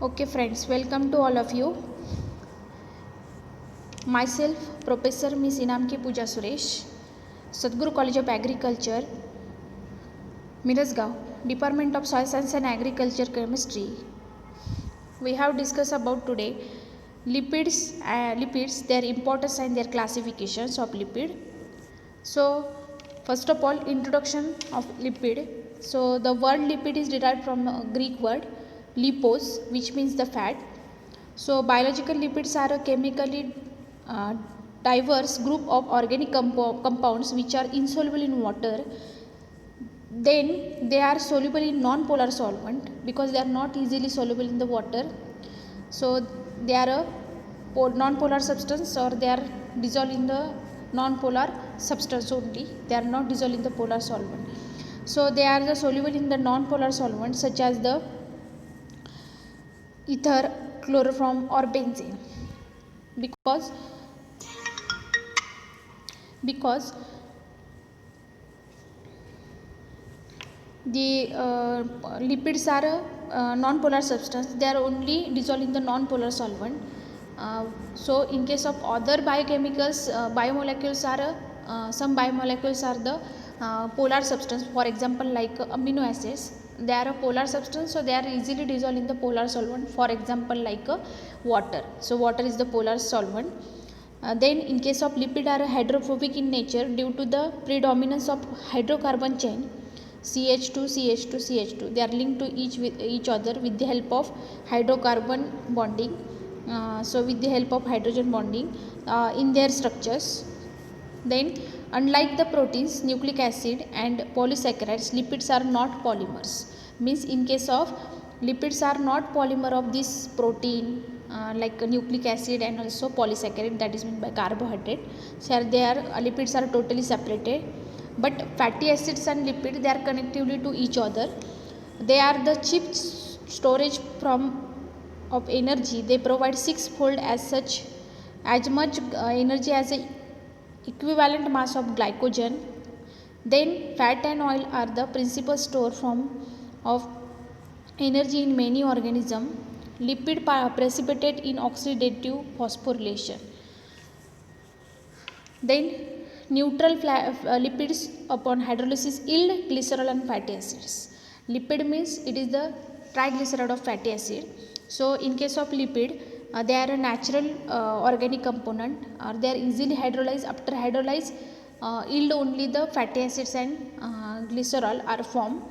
Okay friends, welcome to all of you. Myself, Professor Miss Inamki Pooja Suresh, Sadhguru College of Agriculture, Mirasgaon, Department of Soil Science and Agriculture Chemistry. We have discussed about today lipids, their importance and their classifications of lipid. So, first of all, introduction of lipid. So, the word lipid is derived from a Greek word lipos, which means the fat. So, biological lipids are a chemically uh, diverse group of organic compounds which are insoluble in water. Then they are soluble in non-polar solvent because they are not easily soluble in the water. So, they are a non-polar substance, or they are dissolved in the non-polar substance only. They are not dissolved in the polar solvent. So, they are the soluble in the non-polar solvents such as the ether, chloroform or benzene, because because the lipids are a non-polar substance. They are only dissolved in the non-polar solvent. So in case of other biochemicals, biomolecules are some biomolecules are the polar substance. For example, like amino acids, they are a polar substance, so they are easily dissolved in the polar solvent. For example, like water. So water is the polar solvent. Then in case of lipid are hydrophobic in nature due to the predominance of hydrocarbon chain CH2 CH2 CH2. They are linked to each other with the help of hydrocarbon bonding. So with the help of hydrogen bonding in their structures. Then unlike the proteins, nucleic acid and polysaccharides, lipids are not polymers. Means in case of lipids are not polymer of this protein, like nucleic acid and also polysaccharide, that is meant by carbohydrate. So they are lipids are totally separated, but fatty acids and lipid, they are connectively to each other. They are the cheap storage from of energy. They provide six-fold as much energy as a equivalent mass of glycogen. Then fat and oil are the principal store form of energy in many organisms. Lipid precipitate in oxidative phosphorylation. Then neutral lipids upon hydrolysis yield glycerol and fatty acids. Lipid means it is the triglyceride of fatty acid. So in case of lipid, they are a natural organic component, or they are easily hydrolyzed. After hydrolyze, yield only the fatty acids and glycerol are formed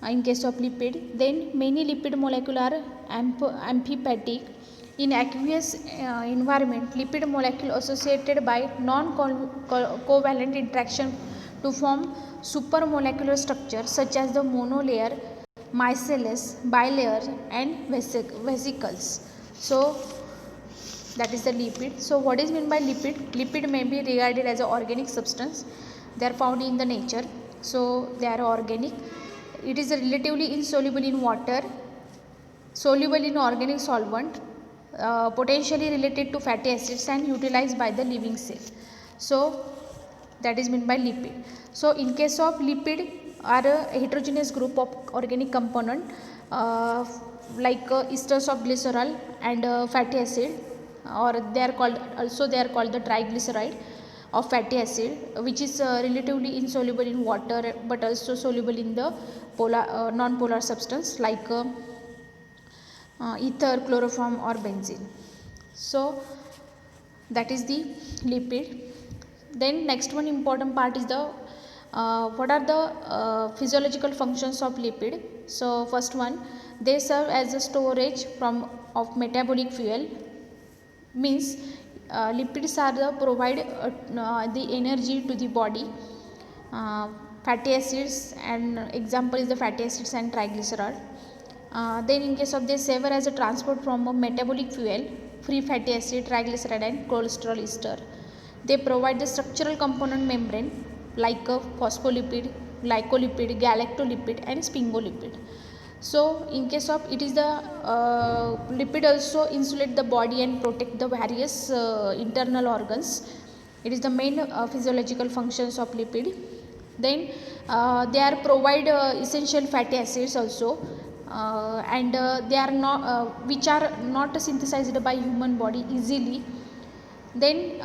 in case of lipid. Then many lipid molecules are amphipathic. In aqueous environment, lipid molecule associated by non-covalent interaction to form supramolecular structures such as the monolayer, micelles, bilayer and vesicles. So that is the lipid. So what is meant by lipid? Lipid may be regarded as an organic substance. They are found in the nature, so they are organic. It is relatively insoluble in water, soluble in organic solvent, potentially related to fatty acids and utilized by the living cell. So that is meant by lipid. So in case of lipid are a heterogeneous group of organic component, like esters of glycerol and fatty acid, or they are called the triglyceride of fatty acid, which is relatively insoluble in water but also soluble in the non-polar substance like ether, chloroform or benzene. So that is the lipid. Then next one important part is the what are the physiological functions of lipid. So first one, they serve as a storage of metabolic fuel. Means lipids are the provide the energy to the body. Fatty acids, and example is the fatty acids and triglyceride. Then in case of they serve as a transport from a metabolic fuel, free fatty acid, triglyceride and cholesterol ester. They provide the structural component membrane like a phospholipid, glycolipid, galactolipid and sphingolipid. So in case of it is the lipid also insulate the body and protect the various internal organs. It is the main physiological functions of lipid. Then they are provide essential fatty acids also. and they are not which are not synthesized by human body easily. Then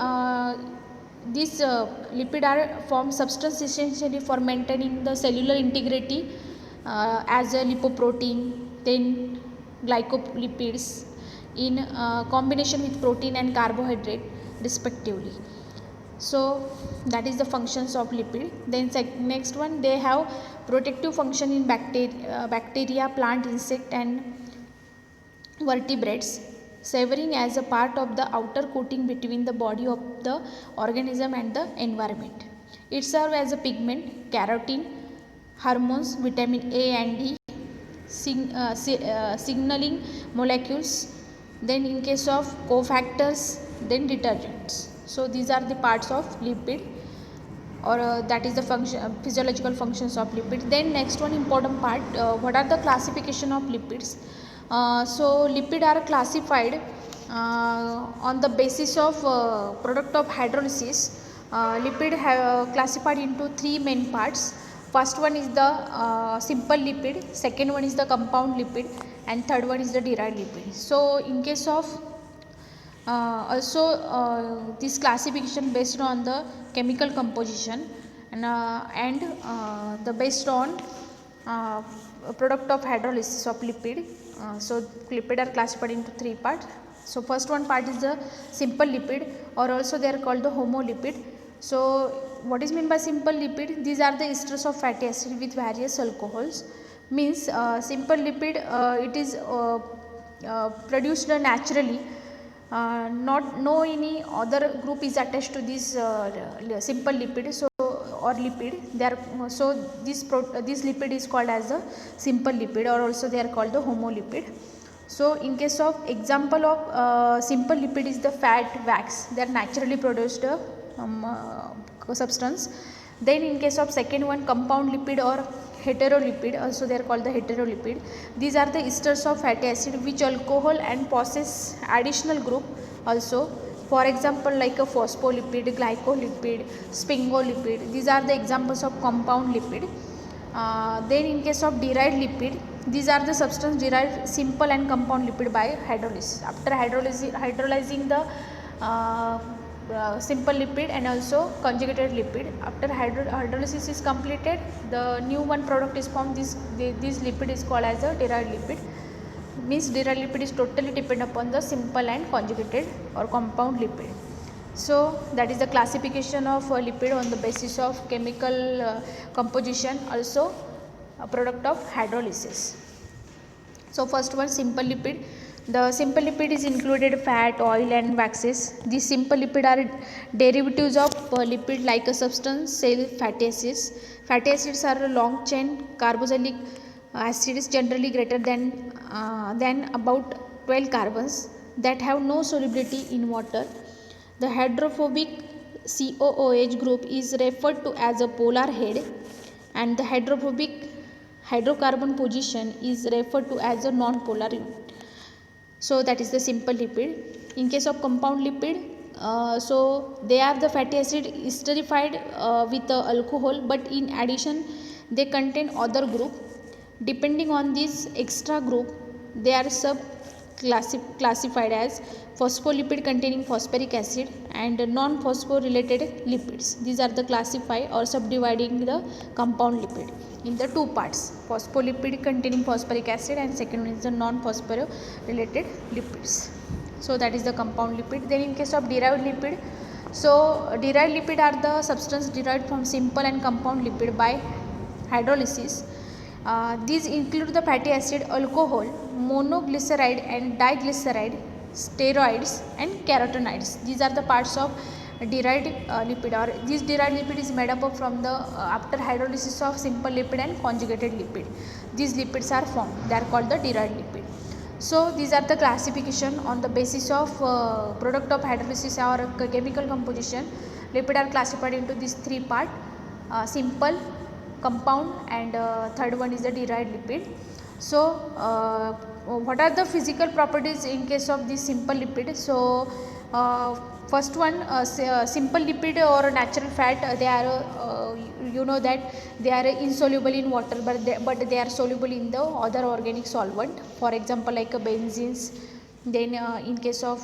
these lipid are formed substance essentially for maintaining the cellular integrity as a lipoprotein, then glycolipids in combination with protein and carbohydrate respectively. So that is the functions of lipid. Then next one, they have protective function in bacteria, plant, insect and vertebrates, serving as a part of the outer coating between the body of the organism and the environment. It serves as a pigment, carotene, hormones, vitamin A and D, signaling molecules, then in case of cofactors, then detergents. So these are the parts of lipid, or that is the function, physiological functions of lipid. Then next one important part, what are the classification of lipids? So lipid are classified on the basis of product of hydrolysis. Lipid have classified into three main parts. First one is the simple lipid, second one is the compound lipid, and third one is the derived lipid. So in case of this classification based on the chemical composition and the based on product of hydrolysis of lipid. So lipid are classified into three parts. So first one part is the simple lipid, or also they are called the homolipid. So what is meant by simple lipid? These are the esters of fatty acid with various alcohols. Means simple lipid it is produced naturally. No any other group is attached to this simple lipid, so or lipid. They are so this lipid is called as a simple lipid, or also they are called the homolipid. So in case of example of simple lipid is the fat, wax. They are naturally produced substance. Then in case of second one, compound lipid or heterolipid, also they are called the heterolipid. These are the esters of fatty acid which alcohol and possess additional group also. For example, like a phospholipid, glycolipid, sphingolipid. These are the examples of compound lipid. Then in case of derived lipid, these are the substance derived simple and compound lipid by hydrolysis. After hydrolyzing the simple lipid and also conjugated lipid, after hydrolysis is completed, the new one product is formed. This lipid is called as a derived lipid. Means derived lipid is totally depend upon the simple and conjugated or compound lipid. So that is the classification of lipid on the basis of chemical composition, also a product of hydrolysis. So first one, simple lipid. The simple lipid is included fat, oil and waxes. These simple lipid are derivatives of lipid like a substance cell fatty acids. Fatty acids are long chain carboxylic acids generally greater than about 12 carbons that have no solubility in water. The hydrophobic COOH group is referred to as a polar head, and the hydrophobic hydrocarbon position is referred to as a non-polar unit. So that is the simple lipid. In case of compound lipid, so they are the fatty acid esterified with alcohol, but in addition they contain other group. Depending on this extra group, they are classified as phospholipid containing phosphoric acid and non-phosphorylated lipids. These are the classified or subdividing the compound lipid in the two parts: phospholipid containing phosphoric acid, and second one is the non-phosphorylated lipids. So that is the compound lipid. Then in case of derived lipid, so derived lipid are the substance derived from simple and compound lipid by hydrolysis. These include the fatty acid, alcohol, monoglyceride and diglyceride, steroids and carotenoids. These are the parts of derived lipid, or this derived lipid is made up of from the after hydrolysis of simple lipid and conjugated lipid. These lipids are formed. They are called the derived lipid. So these are the classification on the basis of product of hydrolysis or chemical composition. Lipid are classified into these three parts: simple, compound, and third one is the derived lipid. So what are the physical properties in case of this simple lipid? So First one, simple lipid or natural fat, they are you know that they are insoluble in water, but they are soluble in the other organic solvent, for example like benzenes. Then in case of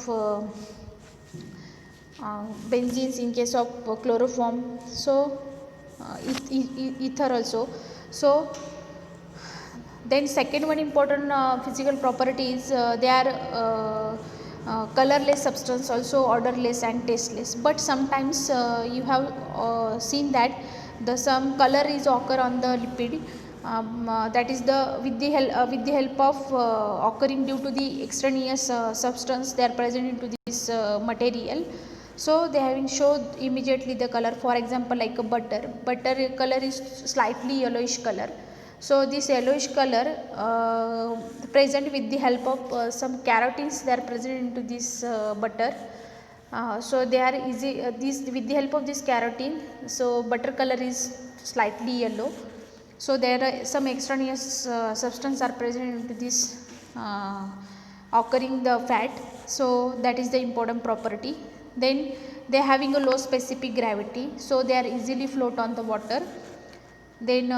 benzenes, in case of chloroform, so ether also. So then second one important physical property is they are colorless substance, also odorless and tasteless, but sometimes you have seen that the some color is occur on the lipid, that is the with the help of occurring due to the extraneous substance they are present into this material. So they have showed immediately the color, for example like a butter color is slightly yellowish color. So this yellowish color present with the help of some carotenes, they are present into this butter. So they are easy this with the help of this carotene, so butter color is slightly yellow. So there are some extraneous substance are present into this occurring the fat, so that is the important property. Then they are having a low specific gravity, so they are easily float on the water. Then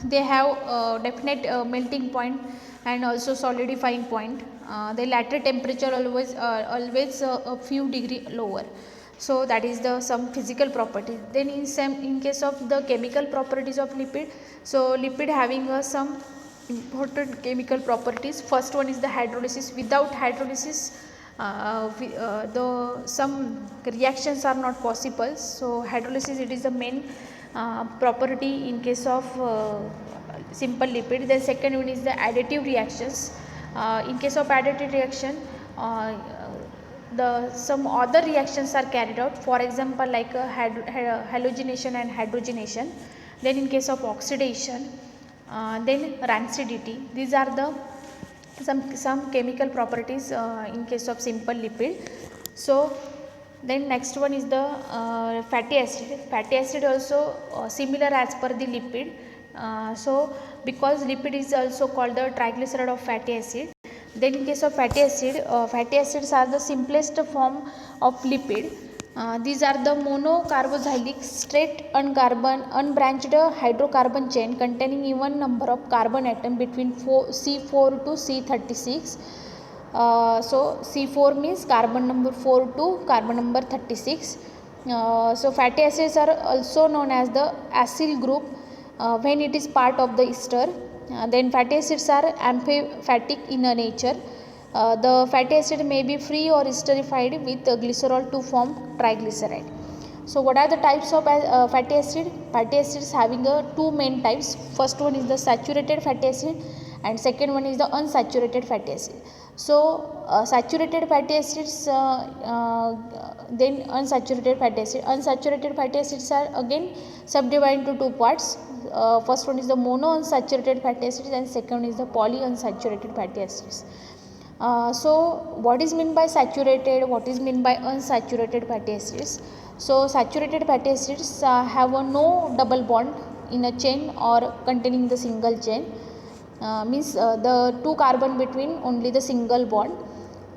they have definite melting point and also solidifying point. The latter temperature always a few degree lower. So that is the some physical property. Then in case of the chemical properties of lipid, so lipid having some important chemical properties. First one is the hydrolysis. Without hydrolysis the some reactions are not possible. So hydrolysis, it is the main property in case of simple lipid. The second one is the additive reactions. In case of additive reaction, the some other reactions are carried out, for example like halogenation and hydrogenation. Then in case of oxidation, then rancidity. These are the some chemical properties in case of simple lipid. So then next one is the fatty acid. Fatty acid also similar as per the lipid. So because lipid is also called the triglyceride of fatty acid. Then in case of fatty acids are the simplest form of lipid. These are the monocarboxylic straight unbranched hydrocarbon chain containing even number of carbon atom between C4 to C36. So C4 means carbon number 4 to carbon number 36. So fatty acids are also known as the acyl group when it is part of the ester. Then fatty acids are amphiphatic in nature. The fatty acid may be free or esterified with glycerol to form triglyceride. So what are the types of fatty acid? Fatty acids having two main types. First one is the saturated fatty acid and second one is the unsaturated fatty acid. So saturated fatty acids, then unsaturated fatty acid. Unsaturated fatty acids are again subdivided into two parts. First one is the monounsaturated fatty acids and second is the polyunsaturated fatty acids. So what is meant by saturated, what is meant by unsaturated fatty acids? So saturated fatty acids have no double bond in a chain or containing the single chain. Means the two carbon between only the single bond.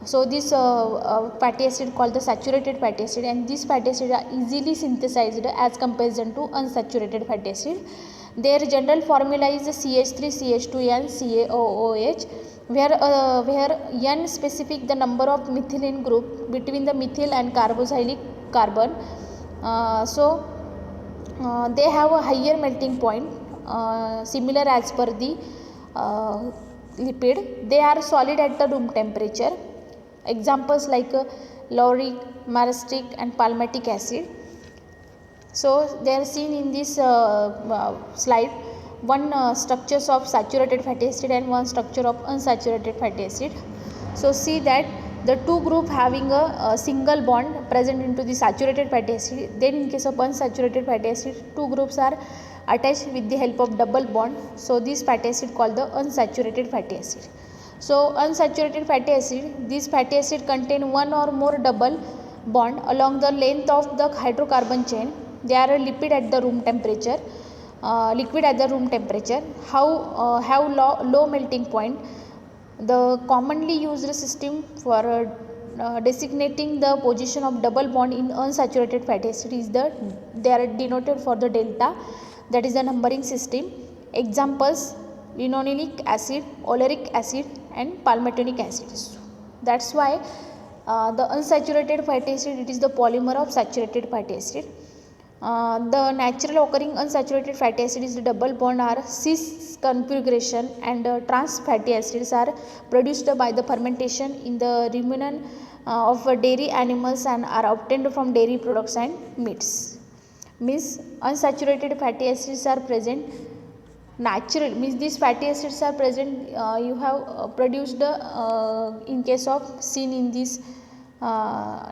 So this fatty acid called the saturated fatty acid, and these fatty acids are easily synthesized as comparison to unsaturated fatty acid. Their general formula is CH3 CH2 and CaOOH, where N specific the number of methylene group between the methyl and carboxylic carbon. They have a higher melting point, similar as per the lipid. They are solid at the room temperature. Examples like lauric, myristic and palmitic acid. So they are seen in this slide. One structures of saturated fatty acid and one structure of unsaturated fatty acid. So see that the two group having a single bond present into the saturated fatty acid. Then in case of unsaturated fatty acid, two groups are attached with the help of double bond. So this fatty acid called the unsaturated fatty acid. So unsaturated fatty acid, this fatty acid contain one or more double bond along the length of the hydrocarbon chain. They are a lipid at the room temperature, liquid at the room temperature. Have low melting point. The commonly used system for designating the position of double bond in unsaturated fatty acid is they are denoted for the delta, that is the numbering system. Examples: linoleic acid, oleic acid and palmitoleic acid. That's why the unsaturated fatty acid, it is the polymer of saturated fatty acid. The natural occurring unsaturated fatty acid is the double bond are cis configuration, and trans fatty acids are produced by the fermentation in the rumen of dairy animals and are obtained from dairy products and meats. Means unsaturated fatty acids are present natural, means these fatty acids are present, you have produced in case of seen in this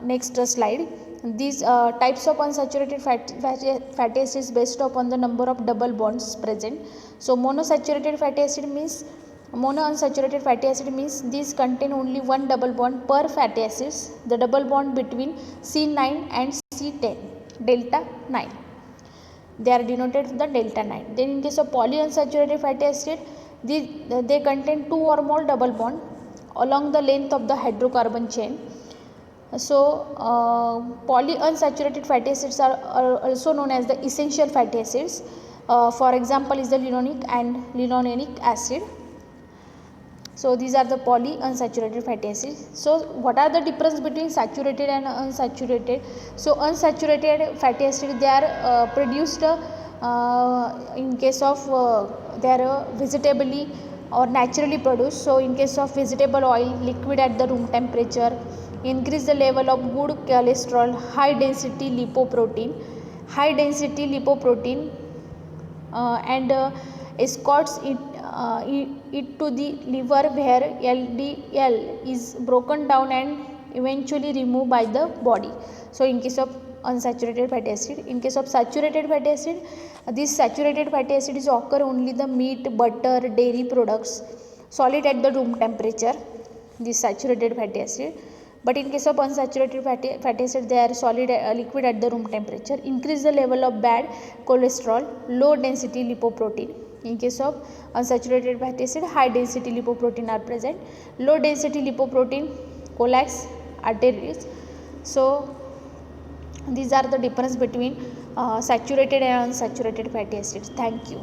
next slide. These types of unsaturated fatty acids based upon the number of double bonds present. So monosaturated fatty acid means, monounsaturated fatty acid means these contain only one double bond per fatty acids, the double bond between C9 and C10, delta 9. They are denoted with the delta 9. Then in case of polyunsaturated fatty acid, they contain two or more double bond along the length of the hydrocarbon chain. So polyunsaturated fatty acids are also known as the essential fatty acids. For example is the linoleic and linoleic acid. So these are the polyunsaturated fatty acids. So what are the difference between saturated and unsaturated? So unsaturated fatty acids, they are produced in case of they are vegetably or naturally produced. So in case of vegetable oil, liquid at the room temperature, increase the level of good cholesterol, high density lipoprotein and escorts it to the liver, where LDL is broken down and eventually removed by the body. So in case of unsaturated fatty acid. In case of saturated fatty acid, this saturated fatty acid is occur only the meat, butter, dairy products solid at the room temperature, this saturated fatty acid. But in case of unsaturated fatty acid, they are solid liquid at the room temperature, increase the level of bad cholesterol, low density lipoprotein. In case of unsaturated fatty acid, high density lipoprotein are present, low density lipoprotein collax arteries. So these are the difference between saturated and unsaturated fatty acids. Thank you.